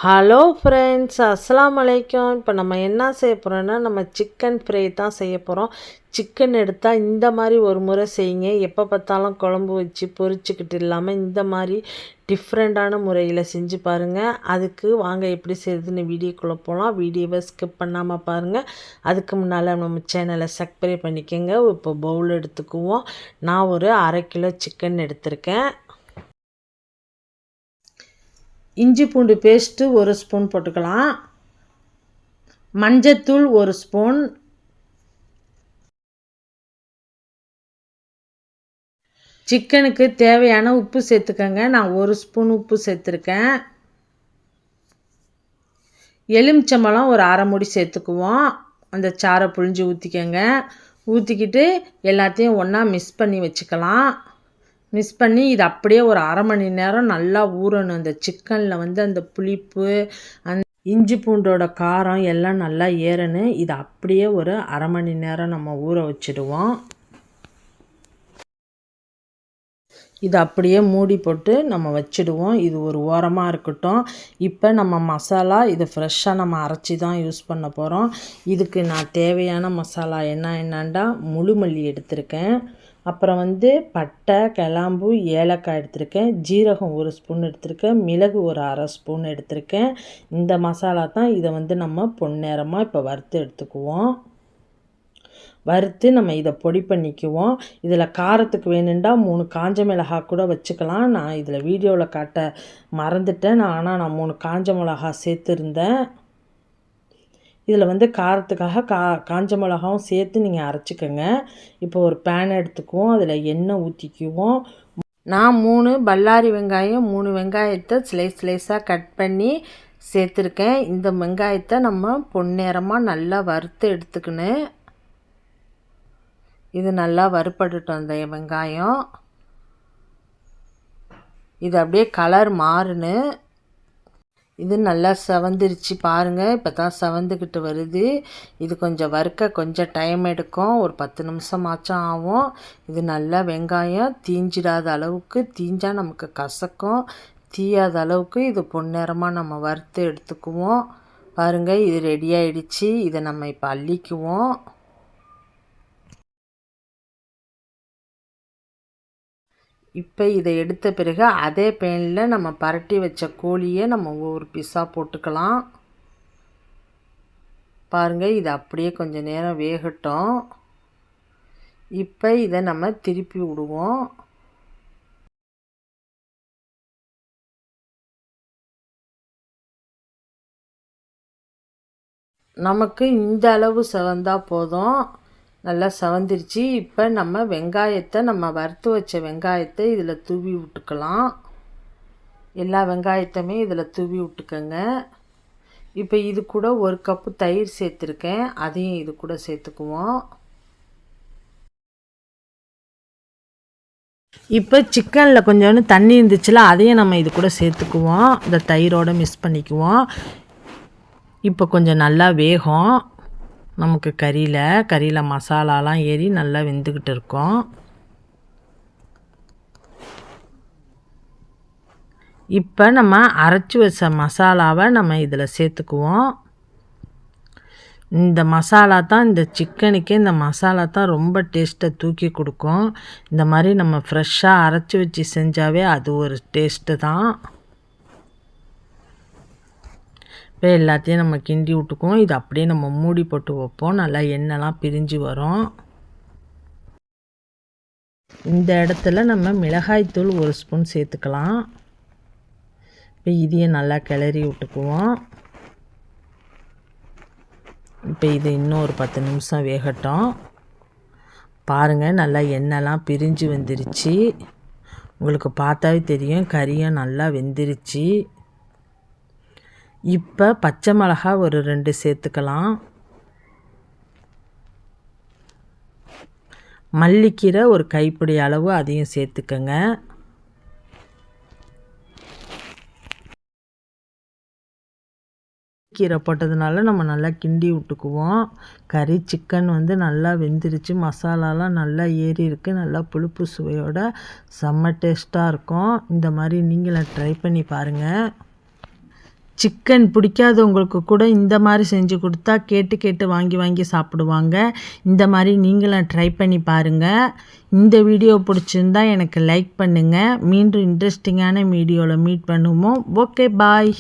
Hello friends, அஸ்ஸலாமு அலைக்கும். இப்போ நம்ம என்ன செய்ய போகிறோன்னா, நம்ம சிக்கன் ஃப்ரை தான் செய்ய போகிறோம். சிக்கன் எடுத்தால் இந்த மாதிரி ஒரு முறை செய்யுங்க. எப்போ பார்த்தாலும் குழம்பு வச்சு பொரிச்சுக்கிட்டு இல்லாமல் இந்த மாதிரி டிஃப்ரெண்ட்டான முறையில் செஞ்சு பாருங்கள். அதுக்கு வாங்க எப்படி செய்யுதுன்னு வீடியோக்குள்ளே போகலாம். வீடியோவை ஸ்கிப் பண்ணாமல் பாருங்கள். அதுக்கு முன்னால் நம்ம சேனலை சப்ஸ்கிரைப் பண்ணிக்கோங்க. இப்போ பவுல் எடுத்துக்குவோம். நான் ஒரு 1/2 கிலோ சிக்கன் எடுத்திருக்கேன். இஞ்சி பூண்டு பேஸ்ட்டு 1 ஸ்பூன் போட்டுக்கலாம். மஞ்சத்தூள் 1 ஸ்பூன், சிக்கனுக்கு தேவையான உப்பு சேர்த்துக்கங்க. நான் 1 ஸ்பூன் உப்பு சேர்த்துருக்கேன். எலுமிச்சம்பழம் ஒரு 1/2 மூடி சேர்த்துக்குவோம். அந்த சாறை புழிஞ்சு ஊற்றிக்கங்க. ஊற்றிக்கிட்டு எல்லாத்தையும் ஒன்றா மிக்ஸ் பண்ணி வச்சுக்கலாம். மிக்ஸ் பண்ணி இது அப்படியே ஒரு 1/2 மணி நேரம் நல்லா ஊறணும். அந்த சிக்கனில் அந்த புளிப்பு, அந்த இஞ்சி பூண்டோட காரம் எல்லாம் நல்லா ஏறணும். இது அப்படியே ஒரு 1/2 மணி நேரம் நம்ம ஊற வச்சுடுவோம். இது அப்படியே மூடி போட்டு நம்ம வச்சுடுவோம். இது ஒரு ஓரமாக இருக்கட்டும். இப்போ நம்ம மசாலா இது ஃப்ரெஷ்ஷாக நம்ம அரைச்சி தான் யூஸ் பண்ண போகிறோம். இதுக்கு நான் தேவையான மசாலா என்னென்னா, முழு மல்லி எடுத்திருக்கேன். அப்புறம் பட்டை, கிராம்பு, ஏலக்காய் எடுத்திருக்கேன். ஜீரகம் 1 ஸ்பூன் எடுத்திருக்கேன். மிளகு ஒரு 1/2 ஸ்பூன் எடுத்திருக்கேன். இந்த மசாலா தான். இதை நம்ம பொன்னிறமாக இப்போ வறுத்து எடுத்துக்குவோம். வறுத்து நம்ம இதை பொடி பண்ணிக்குவோம். இதில் காரத்துக்கு வேணுண்டா 3 காஞ்ச மிளகாய் கூட வச்சுக்கலாம். நான் இதில் வீடியோவில் காட்ட மறந்துட்டேன். ஆனால் நான் 3 காஞ்ச மிளகாய் சேர்த்துருந்தேன். இதில் காரத்துக்காக காஞ்ச மிளகாவும் சேர்த்து நீங்கள் அரைச்சிக்கோங்க. இப்போ ஒரு பேன் எடுத்துக்குவோம். அதில் எண்ணெய் ஊற்றிக்குவோம். நான் 3 பல்லாரி வெங்காயம், 3 வெங்காயத்தை ஸ்லைஸாக கட் பண்ணி சேர்த்துருக்கேன். இந்த வெங்காயத்தை நம்ம பொன்னிறமாக நல்லா வறுத்து எடுத்துக்கணும். இது நல்லா வறுபட்டுட்டோம். அந்த வெங்காயம் இது அப்படியே கலர் மாறுன்னு. இது நல்லா செவந்துருச்சு பாருங்கள். இப்போ தான் செவந்துக்கிட்டு வருது. இது கொஞ்சம் வறுக்க கொஞ்சம் டைம் எடுக்கும். ஒரு 10 நிமிஷமாச்சும் ஆகும். இது நல்லா வெங்காயம் தீஞ்சிடாத அளவுக்கு, தீஞ்சால் நமக்கு கசக்கும். தீயாத அளவுக்கு இது பொன்னிறமாக நம்ம வறுத்து எடுத்துக்குவோம். பாருங்கள், இது ரெடி ஆகிடுச்சு. இதை நம்ம இப்போ அள்ளிக்குவோம். இப்போ இதை எடுத்த பிறகு அதே பேனில் நம்ம பரட்டி வச்ச கோழியை நம்ம ஒவ்வொரு பீஸாக போட்டுக்கலாம். பாருங்கள், இது அப்படியே கொஞ்சம் நேரம் வேகட்டும். இப்போ இதை நம்ம திருப்பி விடுவோம். நமக்கு இந்த அளவு செவந்தால் போதும். நல்லா செவந்துருச்சு. இப்போ நம்ம வெங்காயத்தை, நம்ம வறுத்து வச்ச வெங்காயத்தை இதில் தூவி விட்டுக்கலாம். எல்லா வெங்காயத்தையுமே இதில் தூவி விட்டுக்கோங்க. இப்போ இது கூட 1 கப்பு தயிர் சேர்த்துருக்கேன். அதையும் இது கூட சேர்த்துக்குவோம். இப்போ சிக்கனில் கொஞ்சோண்டு தண்ணி இருந்துச்சுல, அதையும் நம்ம இது கூட சேர்த்துக்குவோம். இந்த தயிரோடு மிக்ஸ் பண்ணிக்குவோம். இப்போ கொஞ்சம் நல்லா வேகும். நமக்கு கறியில் மசாலாலாம் ஏறி நல்லா வெந்துக்கிட்டு இருக்கும். இப்போ நம்ம அரைச்சி வச்ச மசாலாவை நம்ம இதில் சேர்த்துக்குவோம். இந்த மசாலா தான், இந்த சிக்கனுக்கே இந்த மசாலா தான் ரொம்ப டேஸ்ட்டை தூக்கி கொடுக்கும். இந்த மாதிரி நம்ம ஃப்ரெஷ்ஷாக அரைச்சி வச்சு செஞ்சாவே அது ஒரு டேஸ்ட்டு தான். இப்போ எல்லாத்தையும் நம்ம கிண்டி விட்டுக்குவோம். இது அப்படியே நம்ம மூடி போட்டு வைப்போம். நல்லா எண்ணெய்லாம் பிரிஞ்சு வரும். இந்த இடத்துல நம்ம மிளகாய்த்தூள் 1 ஸ்பூன் சேர்த்துக்கலாம். இப்போ இதையும் நல்லா கிளறி விட்டுக்குவோம். இப்போ இது இன்னும் ஒரு 10 நிமிஷம் வேகட்டும். பாருங்கள், நல்லா எண்ணெய்லாம் பிரிஞ்சு வந்துருச்சு. உங்களுக்கு பார்த்தாவே தெரியும், கறியும் நல்லா வெந்துருச்சு. இப்போ பச்சை மிளகாய் ஒரு 2 சேர்த்துக்கலாம். மல்லிக்கீரை ஒரு கைப்பிடி அளவு அதையும் சேர்த்துக்கங்க. கீரை போட்டதுனால நம்ம நல்லா கிண்டி விட்டுக்குவோம். கறி சிக்கன் நல்லா வெந்துருச்சு. மசாலாலாம் நல்லா ஏறி இருக்குது. நல்லா புளிப்பு சுவையோட செம்ம டேஸ்ட்டாக இருக்கும். இந்த மாதிரி நீங்களும் ட்ரை பண்ணி பாருங்கள். சிக்கன் பிடிக்காதவங்களுக்கு கூட இந்த மாதிரி செஞ்சு கொடுத்தா கேட்டு கேட்டு வாங்கி வாங்கி சாப்பிடுவாங்க. இந்த மாதிரி நீங்களும் ட்ரை பண்ணி பாருங்கள். இந்த வீடியோ பிடிச்சிருந்தா எனக்கு லைக் பண்ணுங்கள். மீண்டும் இன்ட்ரெஸ்டிங்கான வீடியோவில் மீட் பண்ணுவோம். ஓகே, பாய்.